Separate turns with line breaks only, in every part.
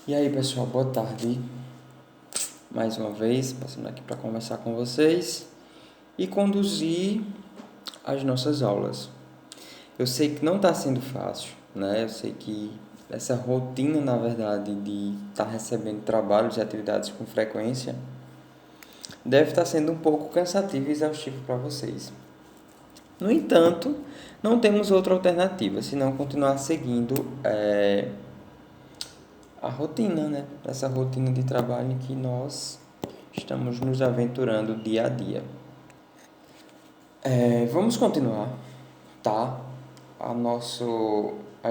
E aí, pessoal, boa tarde. Mais uma vez, passando aqui para conversar com vocês e conduzir as nossas aulas. Eu sei que não está sendo fácil, né? Eu sei que essa rotina, na verdade, de estar recebendo trabalhos e atividades com frequência deve estar sendo um pouco cansativo e exaustivo para vocês. No entanto, não temos outra alternativa, senão continuar seguindo a rotina, né? Essa rotina de trabalho em que nós estamos nos aventurando dia a dia. Vamos continuar, tá? As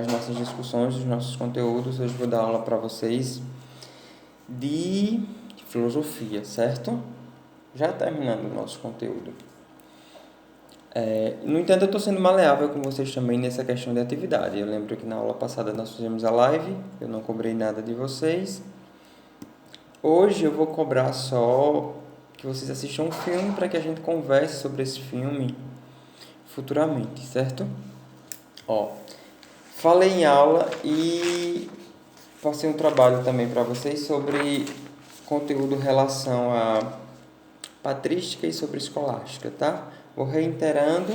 nossas discussões, os nossos conteúdos. Hoje vou dar aula para vocês de filosofia, certo? Já terminando o nosso conteúdo. No entanto, eu estou sendo maleável com vocês também nessa questão de atividade. Eu lembro que na aula passada nós fizemos a live, eu não cobrei nada de vocês. Hoje eu vou cobrar só que vocês assistam um filme para que a gente converse sobre esse filme futuramente, certo? Ó, falei em aula e passei um trabalho também para vocês sobre conteúdo em relação a patrística e sobre escolástica, tá? Vou reiterando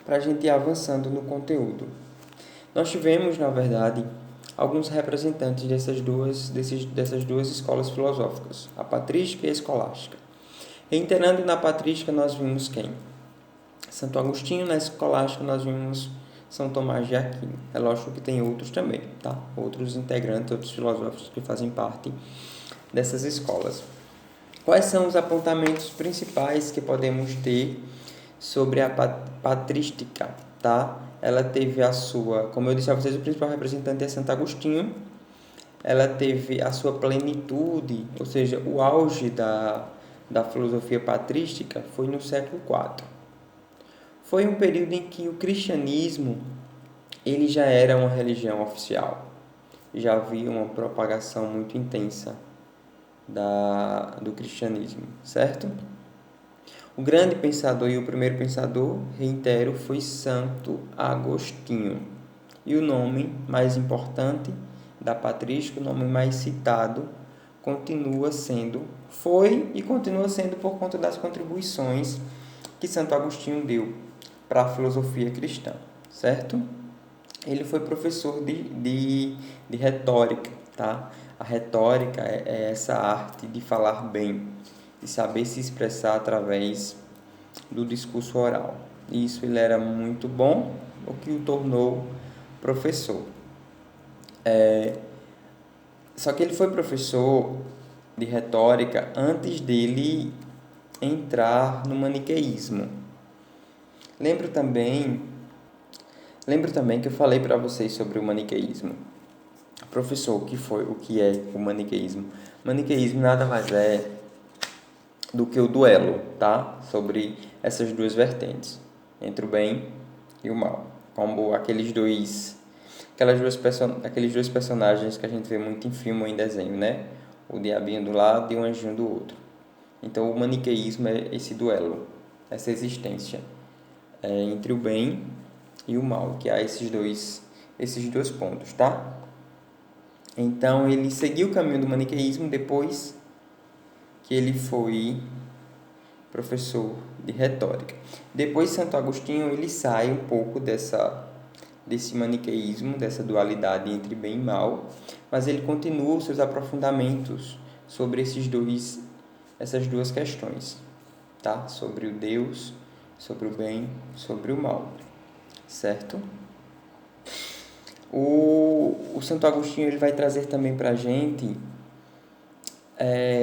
para a gente ir avançando no conteúdo. Nós tivemos, na verdade, alguns representantes dessas duas escolas filosóficas, a patrística e a escolástica. Reiterando, na patrística nós vimos quem? Santo Agostinho. Na escolástica nós vimos São Tomás de Aquino. É lógico que tem outros também, tá? Outros integrantes, outros filósofos que fazem parte dessas escolas. Quais são os apontamentos principais que podemos ter sobre a patrística, tá? Ela teve a sua, como eu disse a vocês, o principal representante é Santo Agostinho. Ela teve a sua plenitude, ou seja, o auge da filosofia patrística foi no século IV. Foi um período em que o cristianismo ele já era uma religião oficial. Já havia uma propagação muito intensa do cristianismo, certo? O grande pensador e o primeiro pensador, reitero, foi Santo Agostinho. E o nome mais importante da patrística, o nome mais citado, foi e continua sendo por conta das contribuições que Santo Agostinho deu para a filosofia cristã, certo? Ele foi professor de retórica, tá? A retórica é essa arte de falar bem, de saber se expressar através do discurso oral. E isso ele era muito bom, o que o tornou professor. Só que ele foi professor de retórica antes dele entrar no maniqueísmo. Lembro também que eu falei para vocês sobre o maniqueísmo. Professor, o que é o maniqueísmo? O maniqueísmo nada mais é do que o duelo, tá? Sobre essas duas vertentes, entre o bem e o mal. Como aqueles dois personagens que a gente vê muito em filme ou em desenho, né? O diabinho do lado e o anjinho do outro. Então, o maniqueísmo é esse duelo, essa existência entre o bem e o mal, que há esses dois pontos, tá? Então, ele seguiu o caminho do maniqueísmo depois que ele foi professor de retórica. Depois, Santo Agostinho, ele sai um pouco desse maniqueísmo, dessa dualidade entre bem e mal, mas ele continua os seus aprofundamentos sobre essas duas questões, tá? Sobre o Deus, sobre o bem, sobre o mal, certo? O Santo Agostinho ele vai trazer também para a gente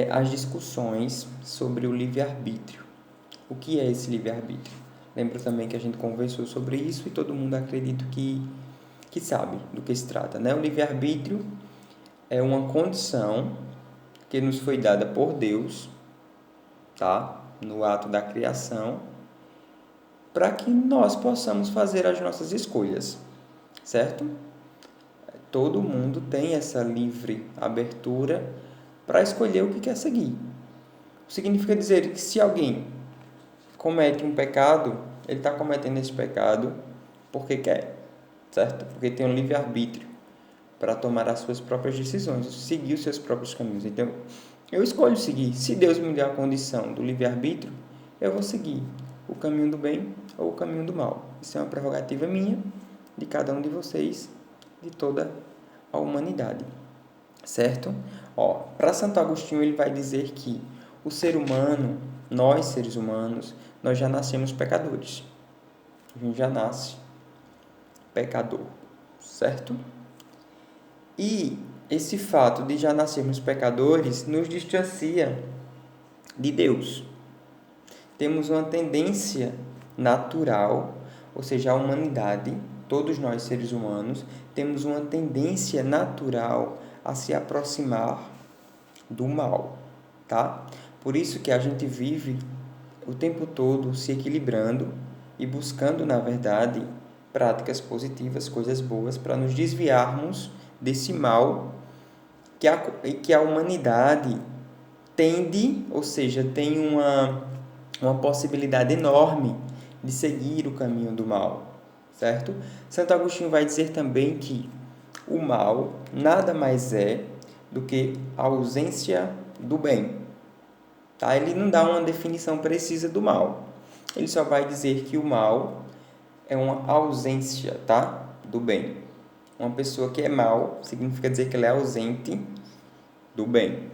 as discussões sobre o livre-arbítrio. O que é esse livre-arbítrio? Lembro também que a gente conversou sobre isso e todo mundo acredita que sabe do que se trata, né? O livre-arbítrio é uma condição que nos foi dada por Deus, tá? No ato da criação, para que nós possamos fazer as nossas escolhas, certo? Todo mundo tem essa livre abertura para escolher o que quer seguir. Significa dizer que se alguém comete um pecado, ele está cometendo esse pecado porque quer, certo? Porque tem um livre-arbítrio. para tomar as suas próprias decisões, seguir os seus próprios caminhos. Então, eu escolho seguir. Se Deus me der a condição do livre-arbítrio, eu vou seguir o caminho do bem ou o caminho do mal. Isso é uma prerrogativa minha, de cada um de vocês, de toda a humanidade. Certo? Para Santo Agostinho, ele vai dizer que o ser humano, nós seres humanos, nós já nascemos pecadores. A gente já nasce pecador, certo? E esse fato de já nascermos pecadores nos distancia de Deus. Temos uma tendência natural, ou seja, a humanidade, todos nós seres humanos, temos uma tendência natural a se aproximar do mal, tá? Por isso que a gente vive o tempo todo se equilibrando e buscando, na verdade, práticas positivas, coisas boas, para nos desviarmos desse mal que a humanidade tende, ou seja, tem uma possibilidade enorme de seguir o caminho do mal, certo? Santo Agostinho vai dizer também que o mal nada mais é do que a ausência do bem. Tá? Ele não dá uma definição precisa do mal. Ele só vai dizer que o mal é uma ausência, tá? Do bem. Uma pessoa que é mal significa dizer que ela é ausente do bem.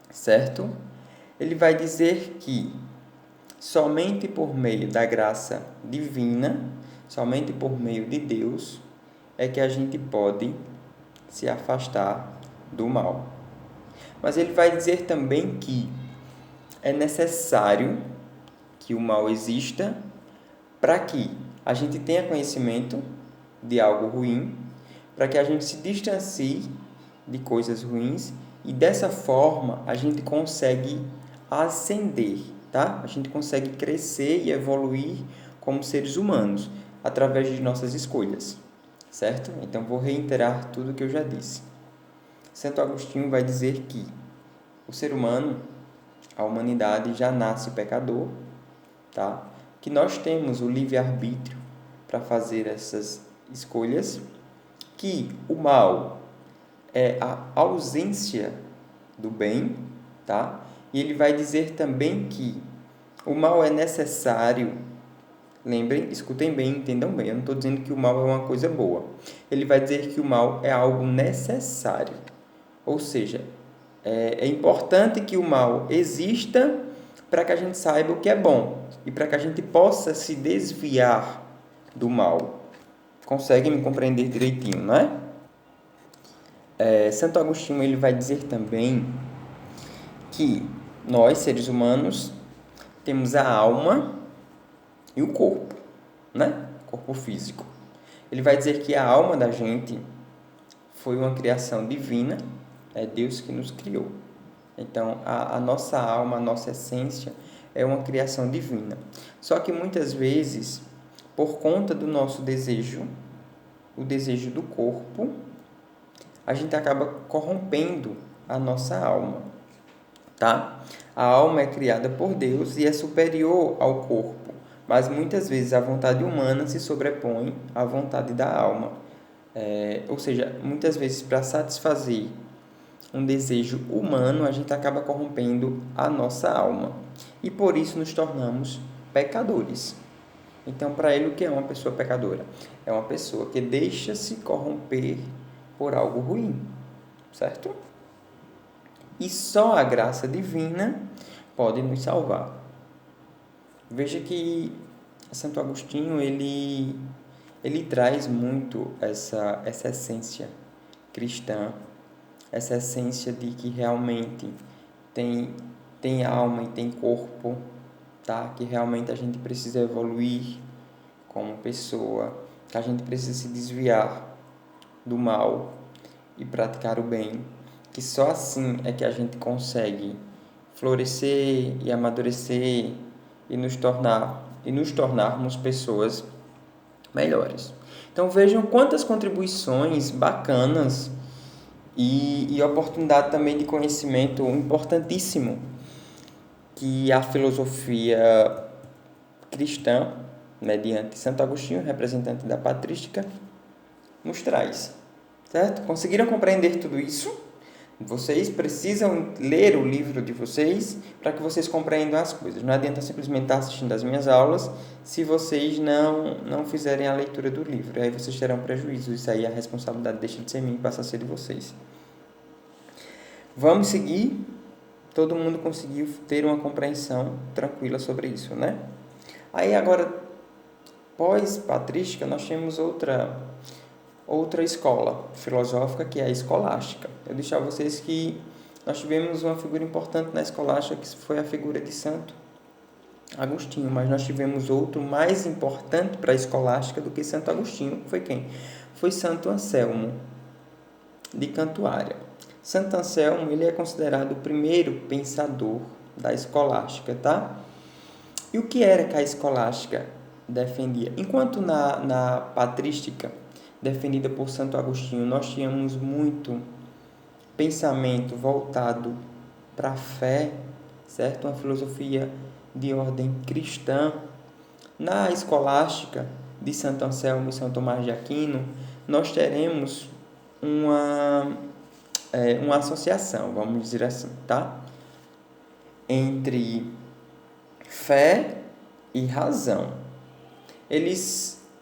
Certo? Ele vai dizer que somente por meio da graça divina, somente por meio de Deus, é que a gente pode se afastar do mal. Mas ele vai dizer também que é necessário que o mal exista para que a gente tenha conhecimento de algo ruim, para que a gente se distancie de coisas ruins e dessa forma a gente consegue ascender, tá? A gente consegue crescer e evoluir como seres humanos através de nossas escolhas, certo? Então vou reiterar tudo que eu já disse. Santo Agostinho vai dizer que o ser humano, a humanidade já nasce pecador, tá? Que nós temos o livre-arbítrio para fazer essas escolhas, que o mal é a ausência do bem, tá? E ele vai dizer também que o mal é necessário. Lembrem, escutem bem, entendam bem. Eu não estou dizendo que o mal é uma coisa boa. Ele vai dizer que o mal é algo necessário. Ou seja, é importante que o mal exista para que a gente saiba o que é bom e para que a gente possa se desviar do mal. Conseguem me compreender direitinho, não é? Santo Agostinho ele vai dizer também que nós, seres humanos, temos a alma e o corpo, né? Corpo físico. Ele vai dizer que a alma da gente foi uma criação divina, é Deus que nos criou. Então, a nossa alma, a nossa essência é uma criação divina. Só que muitas vezes, por conta do nosso desejo, o desejo do corpo, a gente acaba corrompendo a nossa alma, tá? A alma é criada por Deus e é superior ao corpo, mas muitas vezes a vontade humana se sobrepõe à vontade da alma. Ou seja, muitas vezes para satisfazer um desejo humano, a gente acaba corrompendo a nossa alma. E por isso nos tornamos pecadores. Então, para ele, o que é uma pessoa pecadora? É uma pessoa que deixa-se corromper por algo ruim, certo? E só a graça divina pode nos salvar. Veja que Santo Agostinho, ele traz muito essa essência cristã, essa essência de que realmente tem alma e tem corpo, tá? Que realmente a gente precisa evoluir como pessoa, que a gente precisa se desviar do mal e praticar o bem, que só assim é que a gente consegue florescer e amadurecer e nos tornarmos pessoas melhores. Então vejam quantas contribuições bacanas e oportunidade também de conhecimento importantíssimo que a filosofia cristã, mediante Santo Agostinho, representante da patrística, nos traz. Certo? Conseguiram compreender tudo isso? Vocês precisam ler o livro de vocês para que vocês compreendam as coisas. Não adianta simplesmente estar assistindo as minhas aulas se vocês não fizerem a leitura do livro. Aí vocês terão prejuízo. Isso aí a responsabilidade deixa de ser minha e passa a ser de vocês. Vamos seguir. Todo mundo conseguiu ter uma compreensão tranquila sobre isso, né? Aí agora, pós-patrística, nós temos outra escola filosófica, que é a escolástica. Eu disse a vocês que nós tivemos uma figura importante na escolástica, que foi a figura de Santo Agostinho, mas nós tivemos outro mais importante para a escolástica do que Santo Agostinho. Foi quem? Foi Santo Anselmo de Cantuária. Santo Anselmo, ele é considerado o primeiro pensador da escolástica, tá? E o que era que a escolástica defendia? Enquanto na patrística, defendida por Santo Agostinho, nós tínhamos muito pensamento voltado para a fé, certo? Uma filosofia de ordem cristã. Na escolástica de Santo Anselmo e São Tomás de Aquino, nós teremos uma associação, vamos dizer assim, tá? Entre fé e razão.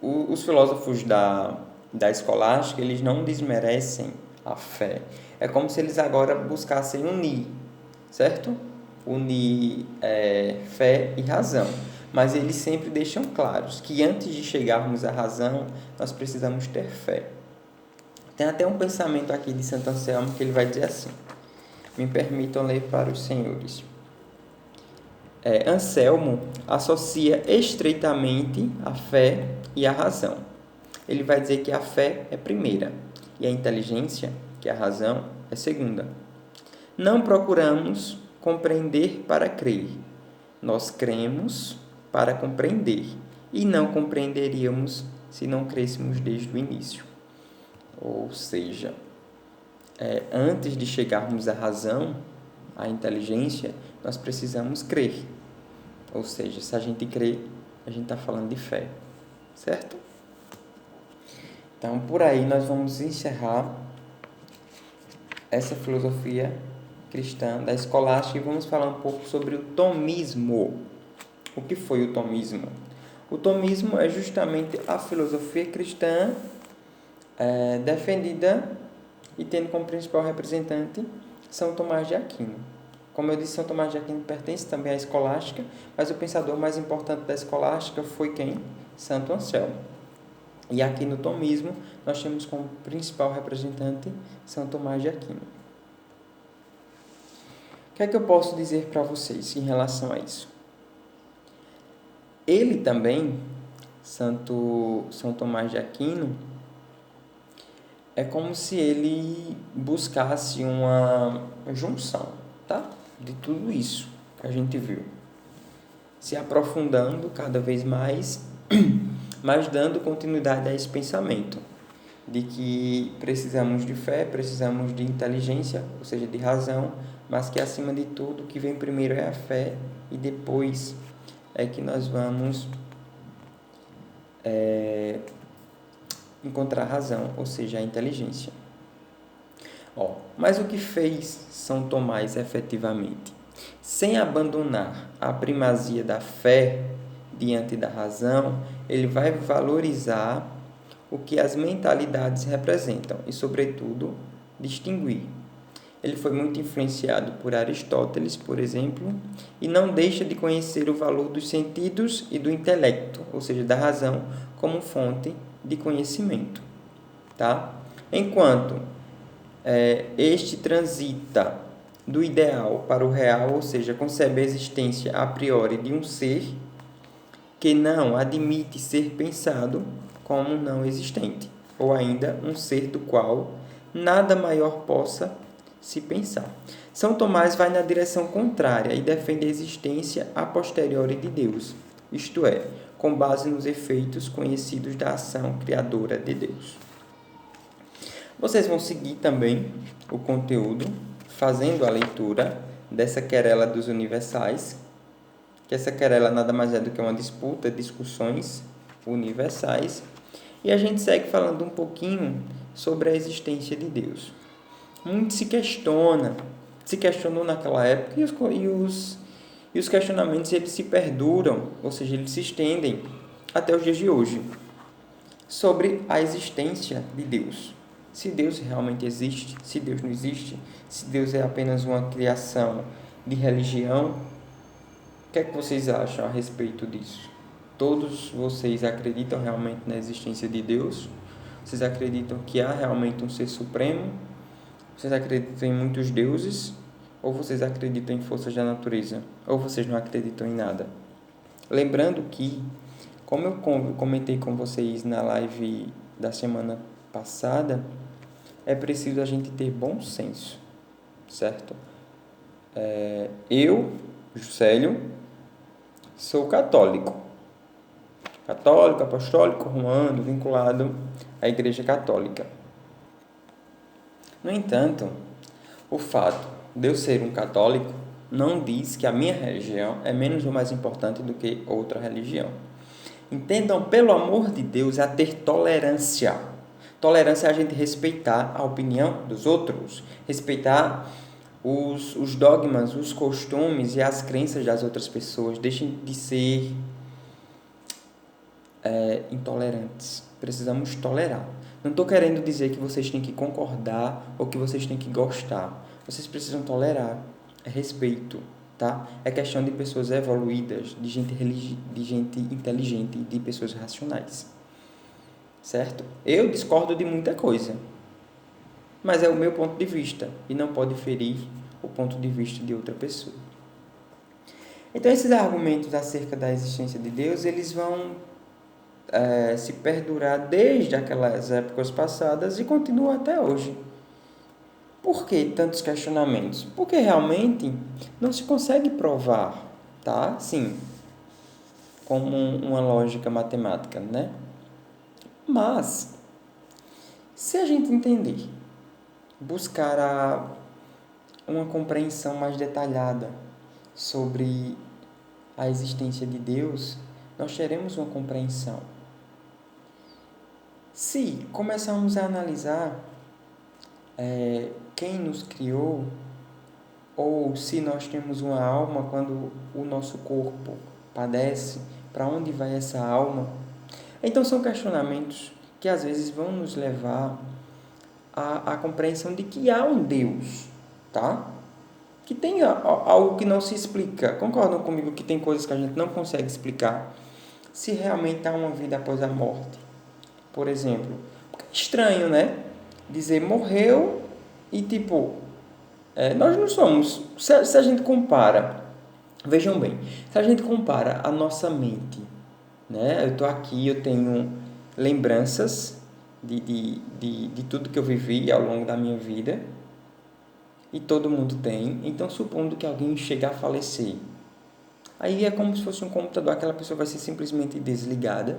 Os filósofos da escolástica, eles não desmerecem a fé. É como se eles agora buscassem unir, certo? Unir fé e razão. Mas eles sempre deixam claros que antes de chegarmos à razão, nós precisamos ter fé. Tem até um pensamento aqui de Santo Anselmo que ele vai dizer assim. Me permitam ler para os senhores. Anselmo associa estreitamente a fé e a razão. Ele vai dizer que a fé é primeira e a inteligência, que é a razão, é segunda. Não procuramos compreender para crer. Nós cremos para compreender e não compreenderíamos se não crêssemos desde o início. Ou seja, antes de chegarmos à razão, à inteligência, nós precisamos crer. Ou seja, se a gente crê, a gente está falando de fé, certo? Então, por aí nós vamos encerrar essa filosofia cristã da escolástica e vamos falar um pouco sobre o tomismo. O que foi o tomismo? O tomismo é justamente a filosofia cristã defendida e tendo como principal representante São Tomás de Aquino. Como eu disse, São Tomás de Aquino pertence também à escolástica, mas o pensador mais importante da escolástica foi quem? Santo Anselmo. E aqui no tomismo, nós temos como principal representante São Tomás de Aquino. O que é que eu posso dizer para vocês em relação a isso? Ele também, São Tomás de Aquino, é como se ele buscasse uma junção, tá? De tudo isso que a gente viu. Se aprofundando cada vez mais, mas dando continuidade a esse pensamento de que precisamos de fé, precisamos de inteligência, ou seja, de razão, mas que acima de tudo o que vem primeiro é a fé e depois é que nós vamos encontrar a razão, ou seja, a inteligência. Mas o que fez São Tomás efetivamente? Sem abandonar a primazia da fé diante da razão, ele vai valorizar o que as mentalidades representam e, sobretudo, distinguir. Ele foi muito influenciado por Aristóteles, por exemplo, e não deixa de conhecer o valor dos sentidos e do intelecto, ou seja, da razão, como fonte de conhecimento. Tá? Enquanto este transita do ideal para o real, ou seja, concebe a existência a priori de um ser que não admite ser pensado como não existente, ou ainda um ser do qual nada maior possa se pensar. São Tomás vai na direção contrária e defende a existência a posteriori de Deus, isto é, com base nos efeitos conhecidos da ação criadora de Deus. Vocês vão seguir também o conteúdo fazendo a leitura dessa querela dos universais, que essa querela nada mais é do que uma disputa, discussões universais, e a gente segue falando um pouquinho sobre a existência de Deus. Muito se questionou naquela época e os questionamentos eles se perduram, ou seja, eles se estendem até os dias de hoje, sobre a existência de Deus. Se Deus realmente existe, se Deus não existe, se Deus é apenas uma criação de religião. O que é que vocês acham a respeito disso? Todos vocês acreditam realmente na existência de Deus? Vocês acreditam que há realmente um ser supremo? Vocês acreditam em muitos deuses? Ou vocês acreditam em forças da natureza? Ou vocês não acreditam em nada? Lembrando que, como eu comentei com vocês na live da semana passada, é preciso a gente ter bom senso, certo? Eu, Juscelio, sou católico, apostólico, romano, vinculado à Igreja Católica. No entanto, o fato de eu ser um católico não diz que a minha religião é menos ou mais importante do que outra religião. Entendam, pelo amor de Deus, a ter tolerância. Tolerância é a gente respeitar a opinião dos outros, respeitar os dogmas, os costumes e as crenças das outras pessoas. Deixem de ser intolerantes. Precisamos tolerar. Não estou querendo dizer que vocês têm que concordar ou que vocês têm que gostar. Vocês precisam tolerar. É respeito, tá? É questão de pessoas evoluídas, de gente inteligente, de pessoas racionais. Certo? Eu discordo de muita coisa, mas é o meu ponto de vista e não pode ferir o ponto de vista de outra pessoa. Então, esses argumentos acerca da existência de Deus, eles vão se perdurar desde aquelas épocas passadas e continuam até hoje. Por que tantos questionamentos? Porque realmente não se consegue provar, tá? Sim, como uma lógica matemática, né? Mas, se a gente entender, buscar uma compreensão mais detalhada sobre a existência de Deus, nós teremos uma compreensão. Se começarmos a analisar quem nos criou, ou se nós temos uma alma quando o nosso corpo padece, para onde vai essa alma? Então, são questionamentos que às vezes vão nos levar à compreensão de que há um Deus, tá? Que tem algo que não se explica. Concordam comigo que tem coisas que a gente não consegue explicar? Se realmente há uma vida após a morte. Por exemplo, é estranho, né? Dizer morreu e nós não somos. Se a gente compara, vejam bem, se a gente compara a nossa mente, né? Eu estou aqui, eu tenho lembranças de tudo que eu vivi ao longo da minha vida, e todo mundo tem. Então, supondo que alguém chegue a falecer, aí é como se fosse um computador, aquela pessoa vai ser simplesmente desligada,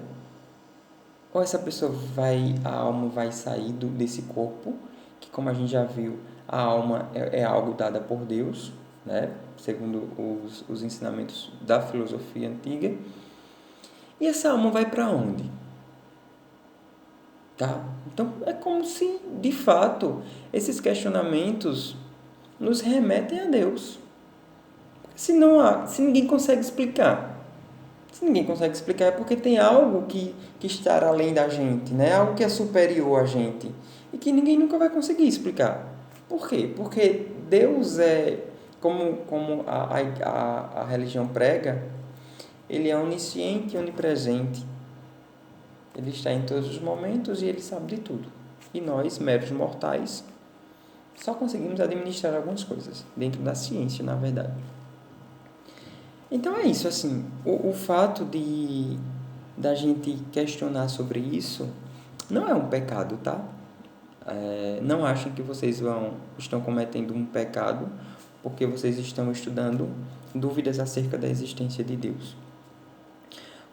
ou essa pessoa a alma vai sair desse corpo, que, como a gente já viu, a alma é algo dada por Deus, né? Segundo os ensinamentos da filosofia antiga. E essa alma vai para onde? Tá? Então, é como se, de fato, esses questionamentos nos remetem a Deus. Se ninguém consegue explicar. Se ninguém consegue explicar é porque tem algo que está além da gente, né? Algo que é superior a gente e que ninguém nunca vai conseguir explicar. Por quê? Porque Deus é, como a religião prega, Ele é onisciente e onipresente. Ele está em todos os momentos e Ele sabe de tudo. E nós, meros mortais, só conseguimos administrar algumas coisas, dentro da ciência, na verdade. Então é isso, assim, o fato da gente questionar sobre isso não é um pecado, tá? Não achem que vocês estão cometendo um pecado porque vocês estão estudando dúvidas acerca da existência de Deus.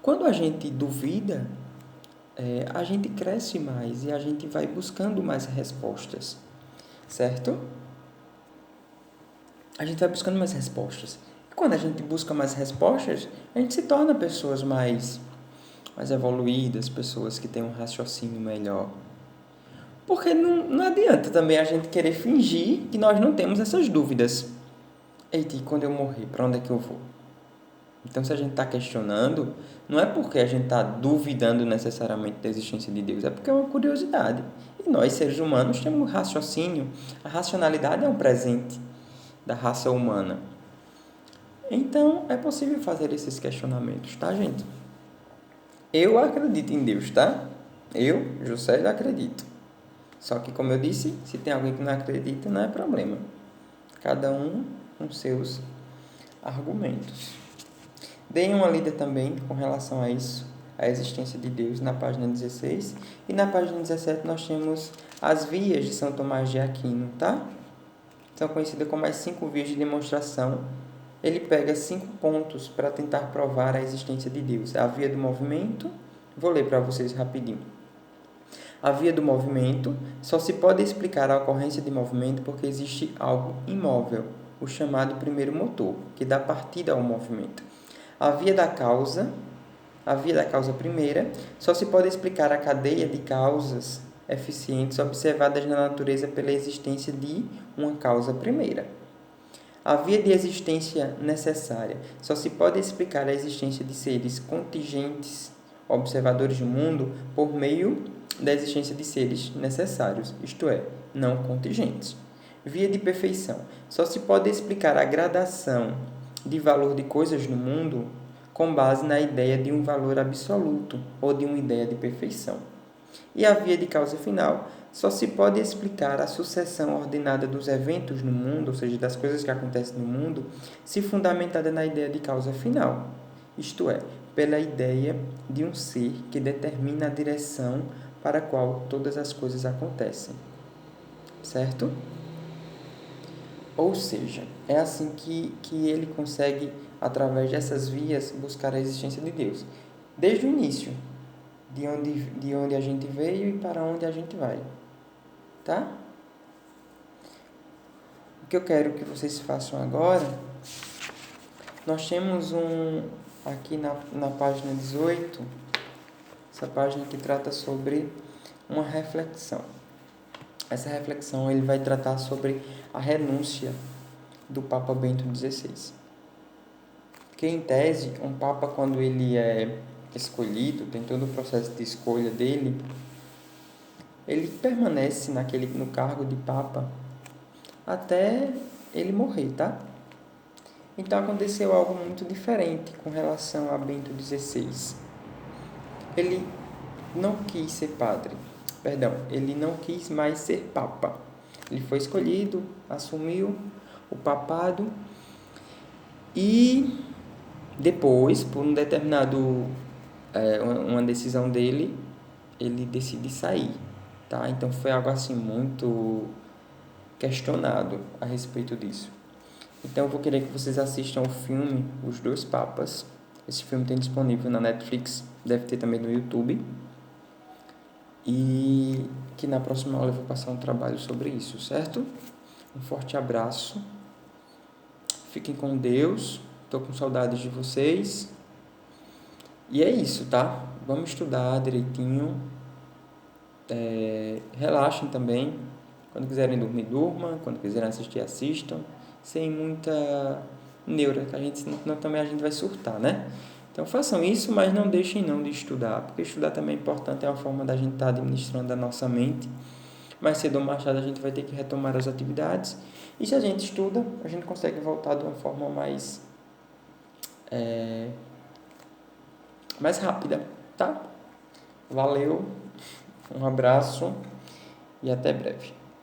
Quando a gente duvida, a gente cresce mais e a gente vai buscando mais respostas, certo? A gente vai buscando mais respostas. E quando a gente busca mais respostas, a gente se torna pessoas mais evoluídas, pessoas que têm um raciocínio melhor. Porque não adianta também a gente querer fingir que nós não temos essas dúvidas. Eita, e quando eu morrer, para onde é que eu vou? Então, se a gente está questionando, não é porque a gente está duvidando necessariamente da existência de Deus, é porque é uma curiosidade. E nós, seres humanos, temos raciocínio. A racionalidade é um presente da raça humana. Então, é possível fazer esses questionamentos, tá, gente? Eu acredito em Deus, tá? Eu, José, acredito. Só que, como eu disse, se tem alguém que não acredita, não é problema. Cada um com seus argumentos. Deem uma lida também com relação a isso, a existência de Deus, na página 16. E na página 17 nós temos as vias de São Tomás de Aquino, tá? São conhecidas como as 5 vias de demonstração. Ele pega 5 pontos para tentar provar a existência de Deus. A via do movimento, vou ler para vocês rapidinho. A via do movimento só se pode explicar a ocorrência de movimento porque existe algo imóvel, o chamado primeiro motor, que dá partida ao movimento. A via da causa primeira, só se pode explicar a cadeia de causas eficientes observadas na natureza pela existência de uma causa primeira. A via de existência necessária só se pode explicar a existência de seres contingentes, observadores do mundo, por meio da existência de seres necessários, isto é, não contingentes. Via de perfeição só se pode explicar a gradação de valor de coisas no mundo com base na ideia de um valor absoluto ou de uma ideia de perfeição. E a via de causa final só se pode explicar a sucessão ordenada dos eventos no mundo, ou seja, das coisas que acontecem no mundo, se fundamentada na ideia de causa final, isto é, pela ideia de um ser que determina a direção para a qual todas as coisas acontecem. Certo? Ou seja, é assim que ele consegue, através dessas vias, buscar a existência de Deus. Desde o início, de onde a gente veio e para onde a gente vai. Tá? O que eu quero que vocês façam agora, nós temos aqui na página 18, essa página que trata sobre uma reflexão. Essa reflexão ele vai tratar sobre a renúncia do Papa Bento XVI. Porque, em tese, um Papa, quando ele é escolhido, tem todo o processo de escolha dele, ele permanece no cargo de Papa até ele morrer, tá? Então aconteceu algo muito diferente com relação a Bento XVI. Ele não quis ser padre, ele não quis mais ser Papa. Ele foi escolhido, assumiu o papado e depois, por um determinado uma decisão dele, ele decide sair, tá? Então foi algo assim muito questionado a respeito disso. Então eu vou querer que vocês assistam o filme Os Dois Papas. Esse filme tem disponível na Netflix, deve ter também no YouTube. E que na próxima aula eu vou passar um trabalho sobre isso, certo? Um forte abraço. Fiquem com Deus. Estou com saudades de vocês. E é isso, tá? Vamos estudar direitinho. Relaxem também. Quando quiserem dormir, durmam. Quando quiserem assistir, assistam. Sem muita neura, que senão também a gente vai surtar, né? Então façam isso, mas não deixem não de estudar, porque estudar também é importante, é uma forma da gente estar administrando a nossa mente. Mais cedo ou mais tarde a gente vai ter que retomar as atividades. E se a gente estuda, a gente consegue voltar de uma forma mais rápida, tá? Valeu, um abraço e até breve.